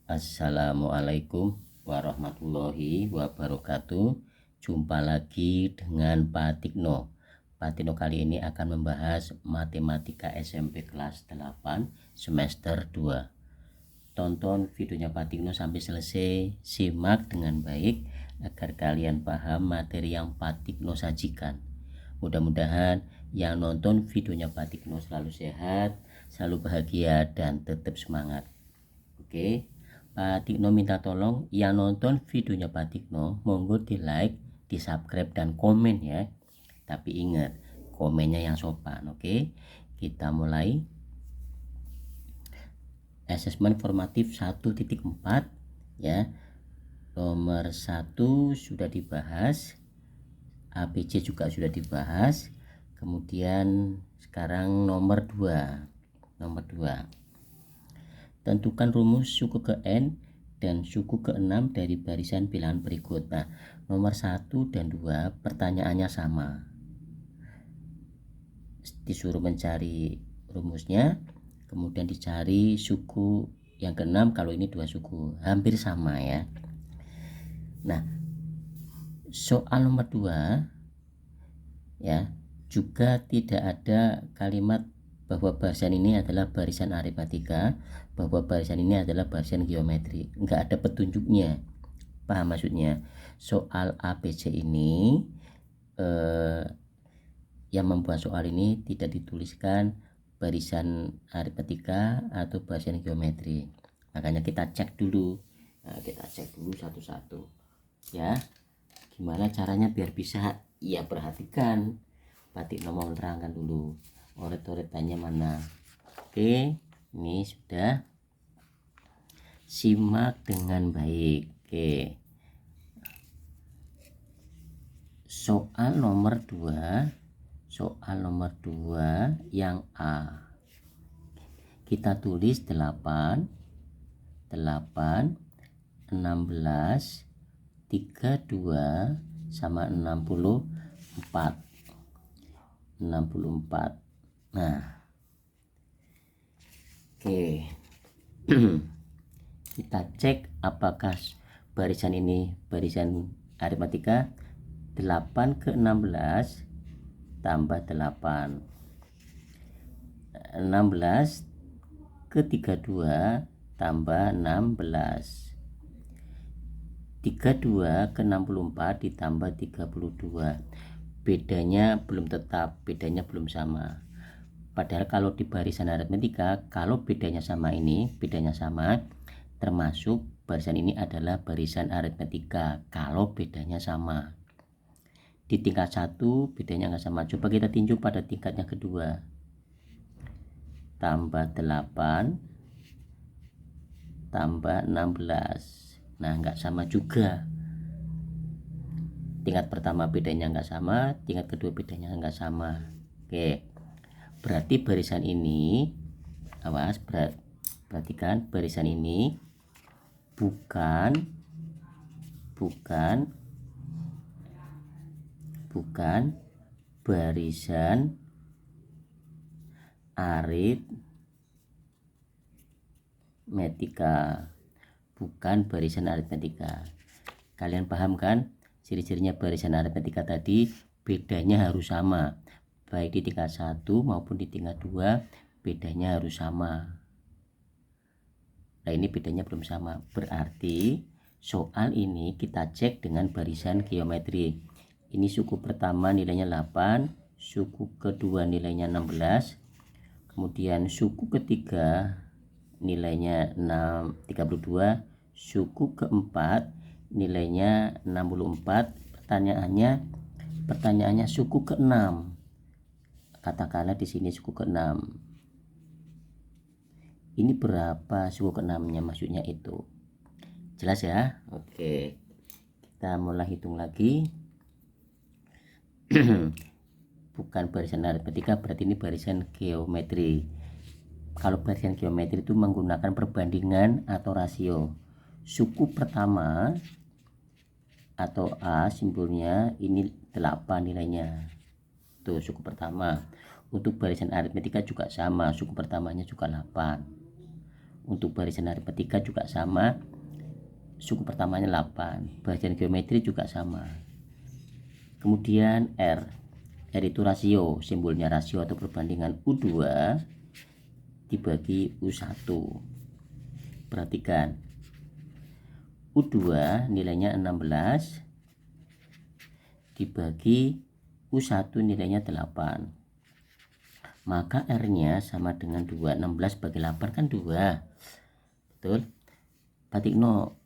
Assalamualaikum warahmatullahi wabarakatuh. Jumpa lagi dengan Pak Tikno. Pak Tikno kali ini akan membahas matematika SMP kelas 8 semester 2. Tonton videonya Pak Tikno sampai selesai, simak dengan baik agar kalian paham materi yang Pak Tikno sajikan. Mudah-mudahan yang nonton videonya Pak Tikno selalu sehat, selalu bahagia, dan tetap semangat. Oke, Pak Tikno minta tolong yang nonton videonya Pak Tikno monggo di like, di subscribe, dan komen ya. Tapi ingat, komennya yang sopan. Oke, kita mulai. Asesmen formatif 1.4 ya. Nomor 1 sudah dibahas, ABC juga sudah dibahas. Kemudian sekarang nomor 2. Tentukan rumus suku ke N dan suku ke-6 dari barisan pilihan berikut. Nah, nomor 1 dan 2 pertanyaannya sama. Disuruh mencari rumusnya, kemudian dicari suku yang ke-6, kalau ini 2 suku. Hampir sama ya. Nah, soal nomor 2 ya, juga tidak ada kalimat bahwa barisan ini adalah barisan aritmatika, bahwa barisan ini adalah barisan geometri. Enggak ada petunjuknya. Paham maksudnya? Soal ABC ini yang membuat soal ini tidak dituliskan barisan aritmatika atau barisan geometri. Makanya kita cek dulu. Satu-satu ya. Gimana caranya biar bisa? Ya perhatikan. Pak Tikno mau menerangkan dulu. Oret-oretannya mana? Oke, ini sudah. Simak dengan baik. Oke. Soal nomor 2 yang A. Kita tulis 8 16 32 sama 64. Nah, oke. Kita cek apakah barisan ini barisan aritmatika. 8 ke 16 tambah 8, 16 ke 32 tambah 16, 32 ke 64 ditambah 32. Bedanya belum tetap, bedanya belum sama. Padahal kalau di barisan aritmatika, kalau bedanya sama, termasuk barisan ini adalah barisan aritmatika kalau bedanya sama. Di tingkat 1 bedanya nggak sama. Coba kita tinjau pada tingkatnya kedua. Tambah 8 tambah 16. Nah, nggak sama juga. Tingkat pertama bedanya nggak sama, tingkat kedua bedanya nggak sama. Oke, berarti barisan ini, awas, perhatikan, barisan ini bukan barisan aritmetika. Kalian paham kan ciri-cirinya barisan aritmetika tadi? Bedanya harus sama, baik di tingkat 1 maupun di tingkat 2 bedanya harus sama. Nah, ini bedanya belum sama, berarti soal ini kita cek dengan barisan geometri. Ini suku pertama nilainya 8, suku kedua nilainya 16, kemudian suku ketiga nilainya 32, suku keempat nilainya 64. Pertanyaannya suku ke-6. Katakanlah di sini suku ke-6. Ini berapa suku ke-6-nya, maksudnya itu. Jelas ya? Oke. Kita mulai hitung lagi. Bukan barisan aritmetika, berarti ini barisan geometri. Kalau barisan geometri itu menggunakan perbandingan atau rasio. Suku pertama atau A simbolnya ini 8 nilainya. Tuh suku pertama. Untuk barisan aritmetika juga sama, suku pertamanya juga 8. Untuk barisan aritmetika juga sama, suku pertamanya 8. Barisan geometri juga sama. Kemudian R itu rasio, simbolnya rasio atau perbandingan U2 dibagi U1. Perhatikan, U2 nilainya 16 dibagi U1 nilainya 8. Maka R-nya sama dengan 2. 16 bagi 8 kan 2. Betul? Pak Tikno,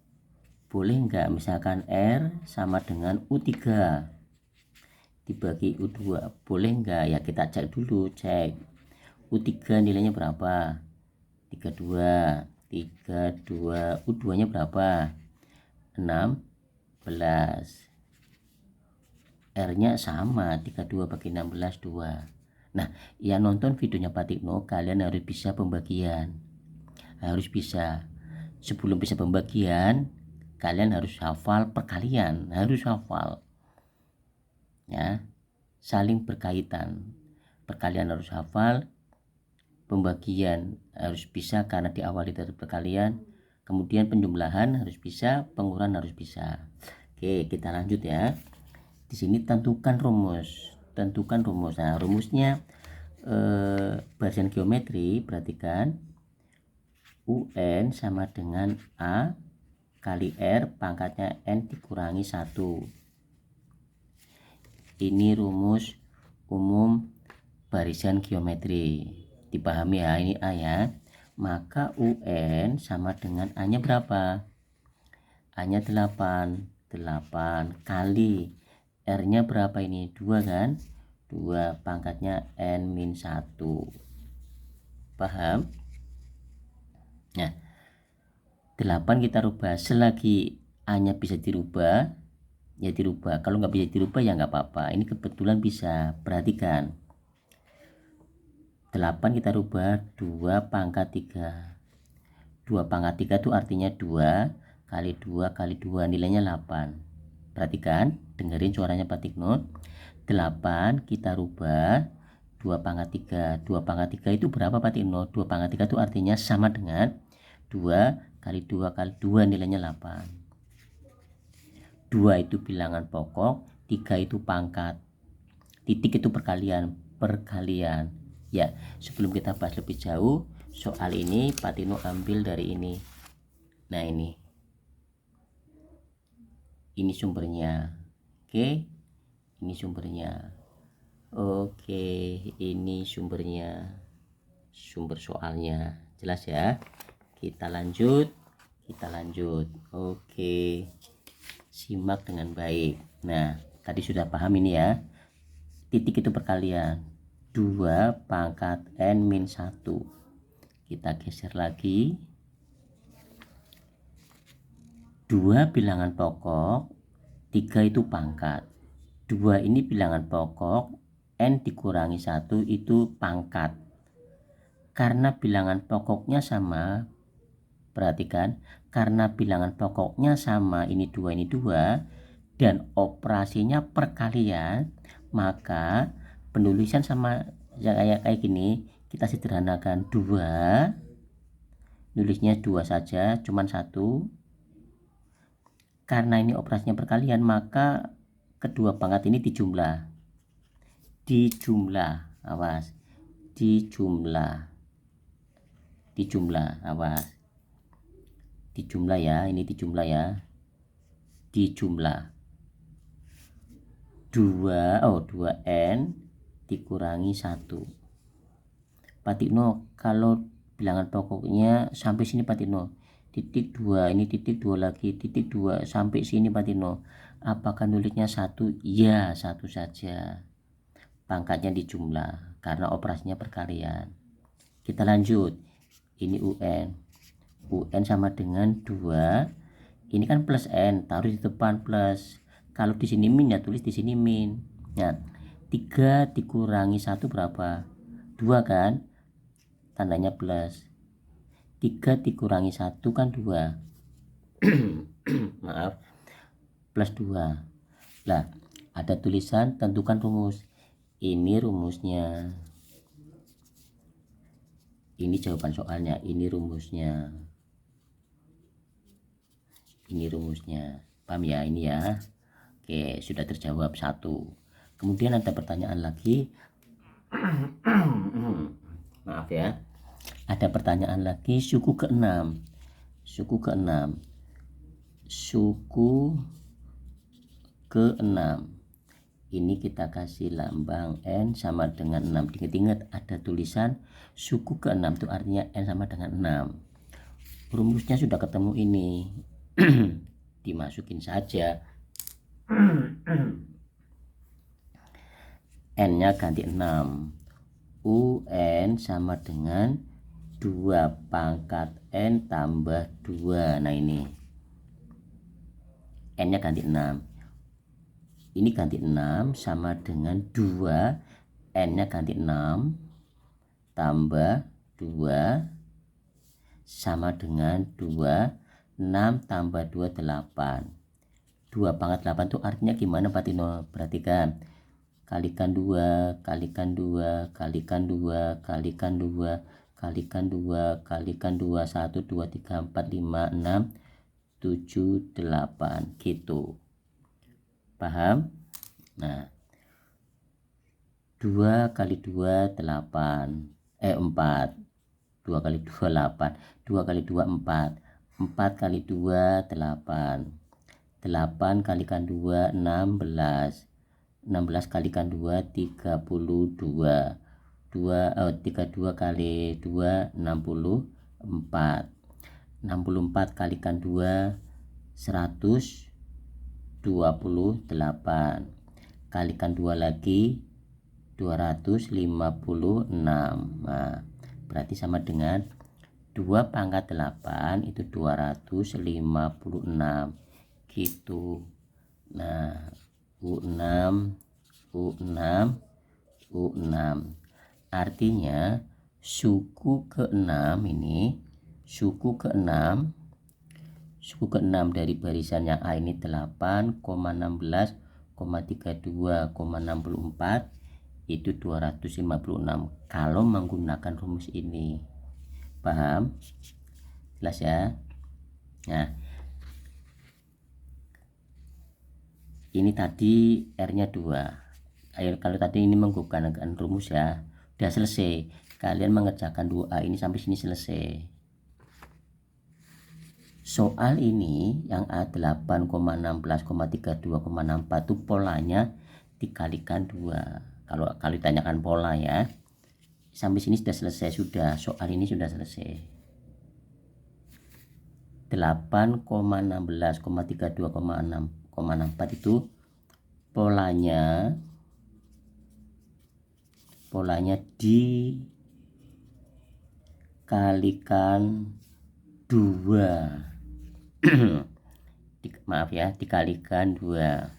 boleh nggak misalkan R sama dengan U3 dibagi U2? Boleh nggak? Ya kita cek dulu, cek. U3 nilainya berapa? 32. 32. U2 nya berapa? 16. R nya sama, 32 bagi 16 2. Nah, yang nonton videonya Pak Tikno, kalian harus bisa pembagian, harus bisa. Sebelum bisa pembagian, kalian harus hafal perkalian, harus hafal ya, saling berkaitan. Perkalian harus hafal, pembagian harus bisa karena diawali dari perkalian, kemudian penjumlahan harus bisa, pengurangan harus bisa. Oke, kita lanjut ya. Di sini tentukan rumus. Nah, rumusnya barisan geometri, perhatikan, UN sama dengan A kali R pangkatnya N dikurangi 1. Ini rumus umum barisan geometri, dipahami ya, ini A ya. Maka UN sama dengan A nya berapa? A nya 8 kali R nya berapa ini? 2 kan? 2 pangkatnya N-1. Paham? Nah, 8 kita rubah. Selagi A nya bisa dirubah, ya dirubah. Kalau nggak bisa dirubah ya nggak apa-apa. Ini kebetulan bisa. Perhatikan, 8 kita rubah 2 pangkat 3. 2 pangkat 3 itu artinya 2 kali 2 kali 2 nilainya 8. Perhatikan, dengerin suaranya Pak Tikno. 8 kita rubah 2 pangkat 3. 2 pangkat 3 itu berapa Pak Tikno? 2 pangkat 3 itu artinya sama dengan 2 kali 2 kali 2 nilainya 8. 2 itu bilangan pokok, 3 itu pangkat, titik itu perkalian. Ya, sebelum kita bahas lebih jauh soal ini, Pak Tino ambil dari ini. Nah, ini sumbernya. Oke, ini sumbernya. Oke, ini sumbernya, sumber soalnya. Jelas ya? Kita lanjut. Oke, simak dengan baik. Nah, tadi sudah paham ini ya. Titik itu perkalian, 2 pangkat N-1. Kita geser lagi. 2 bilangan pokok, 3 itu pangkat. 2 ini bilangan pokok, N dikurangi 1 itu pangkat. Karena bilangan pokoknya sama, perhatikan, karena bilangan pokoknya sama, ini 2 ini 2, dan operasinya perkalian, maka penulisan sama kayak gini, kita sederhanakan. 2, nulisnya 2 saja, cuman 1. Karena ini operasinya perkalian, maka kedua pangkat ini dijumlah. Awas, awas, dijumlah ya, ini dijumlah ya, dijumlah. 2N dikurangi 1. Pak Tikno, kalau bilangan pokoknya sampai sini Pak Tikno, titik 2, ini titik 2 lagi, titik 2 sampai sini Pak Tino, apakah nulisnya 1? Ya, 1 saja, pangkatnya dijumlah karena operasinya perkalian. Kita lanjut. Ini UN sama dengan 2, ini kan plus N, taruh di depan plus. Kalau di sini min ya tulis di sini min. Nah, 3 dikurangi 1 berapa? 2 kan, tandanya plus. 3 dikurangi 1 kan 2. Maaf, plus 2. Lah, ada tulisan tentukan rumus. Ini rumusnya. Ini jawaban soalnya, ini rumusnya. Paham ya ini ya? Oke, sudah terjawab satu. Kemudian ada pertanyaan lagi. Maaf ya. Ada pertanyaan lagi, suku ke-6. Suku ke-6. Ini kita kasih lambang N sama dengan 6. Ingat-ingat ada tulisan suku ke-6 itu artinya N sama dengan 6. Rumusnya sudah ketemu ini. Dimasukin saja. N-nya ganti 6. UN sama dengan 2 pangkat N tambah 2. Nah ini N-nya ganti 6. Ini ganti 6 sama dengan 2. N-nya ganti 6 tambah 2 sama dengan 2. 6 tambah 2, 8. 2 pangkat 8 itu artinya gimana Pak Tino? Perhatikan. Kalikan 2, kalikan 2, kalikan 2, kalikan 2, kalikan 2, kalikan 2, 1, 2, 3, 4, 5, 6, 7, 8 gitu. Paham? Nah, 2 kali 2 8, 4. 2 kali 2 8, 2 kali 2 4, 4 kali 2 8, 8 kalikan 2 16, 16 kalikan 2 32, 32 kali 2 64, 64 kalikan 2 128, kalikan 2 lagi 256. Nah, berarti sama dengan 2 pangkat 8 itu 256 gitu. Nah, U6 artinya suku ke-6 ini, suku ke-6 dari barisannya A ini 8,16,32,64 itu 256 kalau menggunakan rumus ini. Paham? Jelas ya? Nah, ini tadi R-nya 2. Kalau tadi ini menggunakan rumus ya, udah selesai. Kalian mengerjakan 2A ini sampai sini selesai. Soal ini yang A 8,16,32,64 itu polanya dikalikan 2. Kalau ditanyakan pola ya, sampai sini sudah selesai, sudah soal ini sudah selesai. 8,16,32,64 itu polanya dikalikan 2. Maaf ya, dikalikan 2.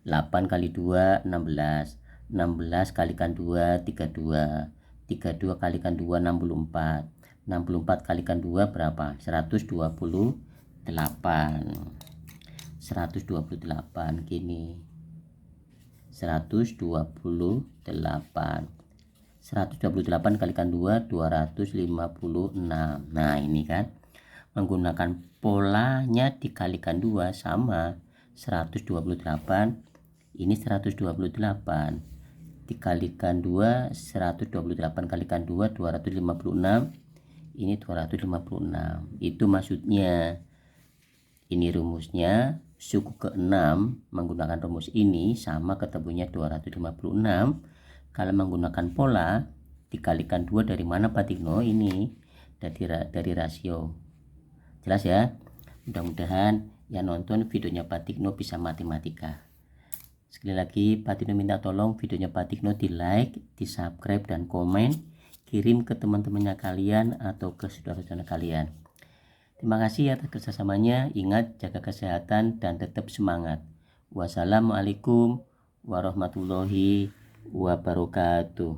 8 kali 2 16, 16 kalikan 2 32, 32 kalikan 2 64, 64 kalikan 2 berapa? 128 gini, 128 kalikan 2 256. Nah ini kan menggunakan polanya dikalikan 2 sama 128. Ini 128 dikalikan 2, 128 kalikan 2 256. Ini 256. Itu maksudnya. Ini rumusnya, suku ke-6 menggunakan rumus ini sama ketemunya 256. Kalau menggunakan pola dikalikan 2 dari mana Pak Tino? Ini dari rasio. Jelas ya? Mudah-mudahan yang nonton videonya Pak Tino bisa matematika. Sekali lagi Pak Tino minta tolong videonya Pak Tino di like, di subscribe dan komen, kirim ke teman-temannya kalian atau ke saudara-saudara kalian. Terima kasih atas kerjasamanya. Ingat jaga kesehatan dan tetap semangat. Wassalamualaikum warahmatullahi wabarakatuh.